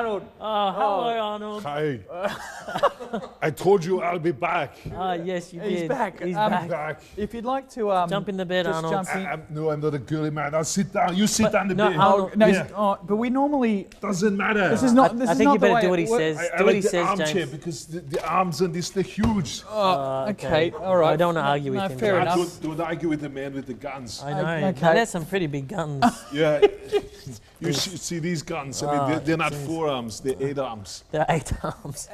Arnold. Oh, hello, Arnold. Hi. I told you I'll be back. Yes, you He's did. back. He's I'm back. back. If you'd like to Jump in the bed, just Arnold. jump in. No, I'm not a girly man. I'll sit down. You sit down the no, bed. Arnold, No, Yeah. but we normally. Doesn't matter. This is not. This I is think not you the better way do what he it works. says. I Do what like he the says, armchair James. because the arms on this, they're huge. Okay. All right. I don't want to argue with No, him. fair James. enough. Don't argue with the man with the guns. I know. Okay. Now, that's some pretty big guns. Yeah. You should see these guns. I mean, they're not jeez. 4 arms. They're 8 arms. There are 8 arms.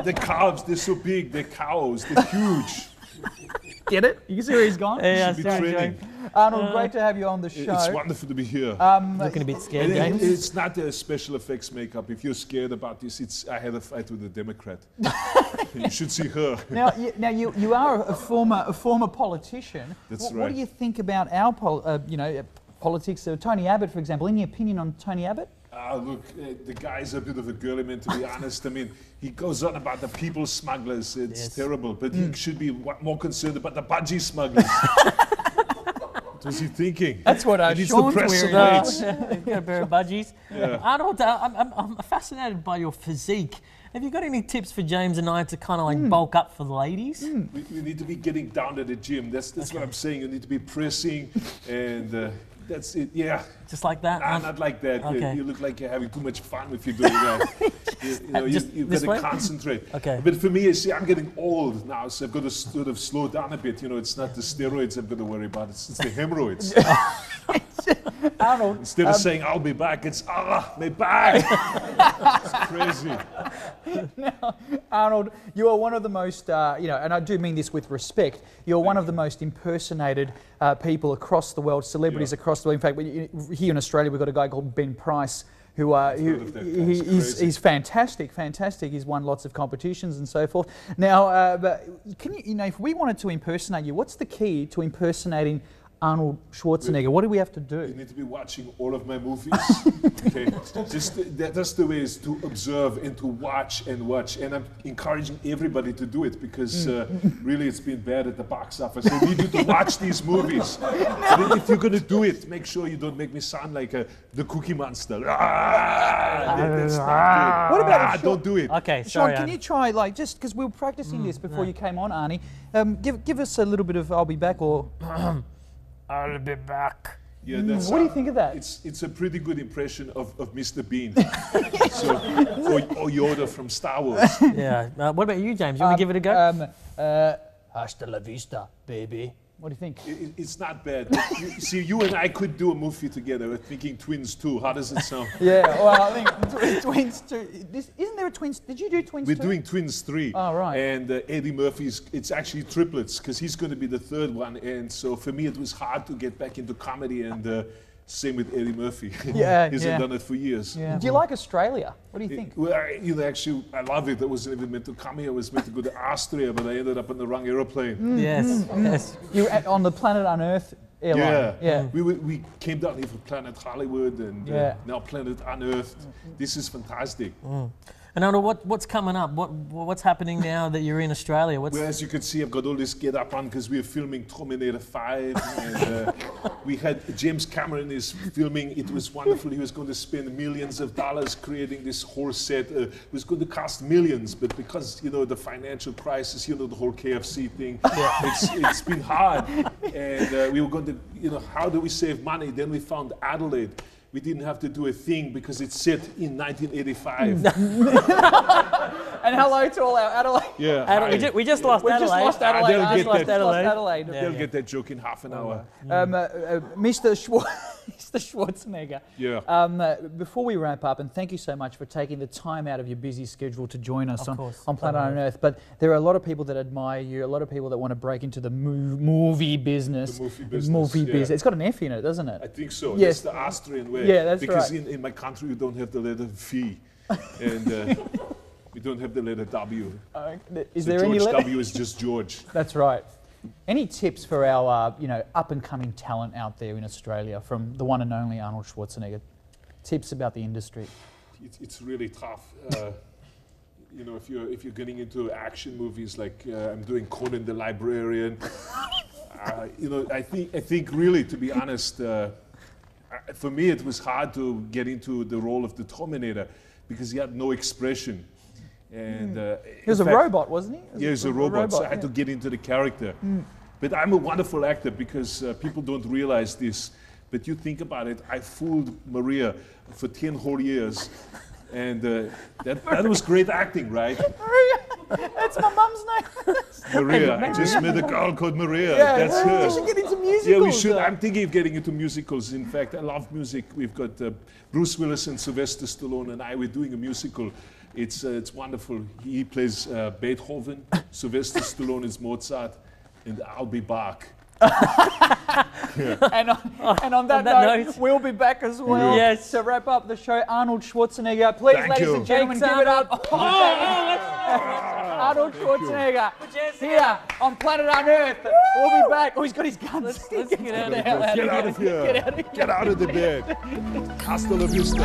The calves, they're so big. They're cows. They're huge. Get it? You can see where he's gone. Yeah, Should be sorry, training. James. Arnold, great to have you on the show. It's wonderful to be here. Looking a bit scared, And James. it's not the special effects makeup. If you're scared about this, I had a fight with a Democrat. You should see her. Now you are a former politician. That's What right. do you think about our politics? Tony Abbott, for example. Any opinion on Tony Abbott? Look, the guy's a bit of a girly man, to be honest. I mean, he goes on about the people smugglers. It's Yes. terrible. But he should be more concerned about the budgie smugglers. What was he thinking? That's what He needs to Sean's press some wearing. weights. You've got a pair of budgies. Yeah. Arnold, I'm fascinated by your physique. Have you got any tips for James and I to kind of like bulk up for the ladies? We need to be getting down to the gym. That's what I'm saying. You need to be pressing, and that's it. Yeah. Just like that? Nah, not like that. Okay. You look like you're having too much fun if you're doing that. Just You've this got way? to concentrate. Okay. But for me, you see, I'm getting old now, so I've got to sort of slow down a bit. It's not the steroids I've got to worry about. It's the hemorrhoids. Arnold, Instead of saying, I'll be back, it's, my back. It's crazy. Arnold, you are one of the most, and I do mean this with respect, you're one of the most impersonated people across the world, celebrities across the world. In fact, here in Australia, we've got a guy called Ben Price, who heard of that guy. It's crazy. he's fantastic. He's won lots of competitions and so forth. Now, but can you, if we wanted to impersonate you, what's the key to impersonating Arnold Schwarzenegger? What do we have to You do? need to be watching all of my movies. Okay, that's the way, is to observe and to watch and watch. And I'm encouraging everybody to do it because really it's been bad at the box office. I need you to watch these movies. And if you're going to do it, make sure you don't make me sound like the Cookie Monster. That's not good. What about Sean? Don't do it. Okay, Sean, sorry. can you try, just because we were practicing this before you came on, Arnie, give us a little bit of "I'll be back" or I'll be back. Yeah, that's, what do you think of that? It's a pretty good impression of Mr. Bean. or Yoda from Star Wars. Yeah. What about you, James? You want to give it a go? Hasta la vista, baby. What do you think? It's not bad. You and I could do a movie together. We're thinking Twins 2. How does it sound? Yeah, well, I think Twins 2. Isn't there a Twins? Did you do Twins 2? We're doing Twins 3. Oh, right. And Eddie Murphy's, it's actually triplets because he's going to be the third one. And so for me, it was hard to get back into comedy. And same with Eddie Murphy. Yeah, He's yeah. done it for years. Yeah. Do you like Australia? What do you think? Well, actually, I love it. I wasn't even meant to come here. I was meant to go to Austria, but I ended up on the wrong aeroplane. Yes. Yes. You're on the Planet Unearth airline. Yeah. We came down here for Planet Hollywood and now Planet Unearthed. This is fantastic. And Arnold, what's coming up? What's happening now that you're in Australia? Well, as you can see, I've got all this get up on because we're filming Terminator 5. And we had James Cameron is filming. It was wonderful. He was going to spend millions of dollars creating this whole set. It was going to cost millions, but because, the financial crisis, the whole KFC thing, it's been hard. And we were going to, how do we save money? Then we found Adelaide. We didn't have to do a thing because it's set in 1985. And hello to all our Adelaide. Yeah, Adelaide. We just lost Adelaide. Just lost Adelaide. They'll get Just that. lost Adelaide. They'll get that joke in half an hour. Mr. Schwarzenegger. Yeah. Before we wrap up, and thank you so much for taking the time out of your busy schedule to join us on course. Planet Unearth. But there are a lot of people that admire you, a lot of people that want to break into the movie business. The movie business, yeah. It's got an F in it, doesn't it? I think so. Yes. That's the Austrian way. Yeah, that's because right. in my country you don't have the letter V, and we don't have the letter W. Is So there George any letter? W is just George. That's right. Any tips for our, up and coming talent out there in Australia from the one and only Arnold Schwarzenegger? Tips about the industry. It's really tough. If you're getting into action movies like I'm doing Conan the Librarian, I think really, to be honest, for me it was hard to get into the role of the Terminator because he had no expression. And He was a robot, wasn't he? Yeah, he was a robot, so I had to get into the character. But I'm a wonderful actor because people don't realize this. But you think about it, I fooled Maria for 10 whole years. And that was great acting, right? Maria, that's my mum's name. Maria, I just met a girl called Maria. Yeah, That's we her. should get into musicals. Yeah, we should. I'm thinking of getting into musicals. In fact, I love music. We've got Bruce Willis and Sylvester Stallone and I. We're doing a musical. It's wonderful. He plays Beethoven. Sylvester Stallone is Mozart, and I'll be Bach. And on that note, we'll be back as well. Yes. To wrap up the show, Arnold Schwarzenegger. Please, Thank ladies you. and gentlemen, Thanks, give it up. Arnold. Arnold Schwarzenegger here on Planet Unearth. We'll be back. Oh, he's got his guns. Let's get out of Get here. Get out of here. Get out of here. Get out of the bed. Hasta la vista.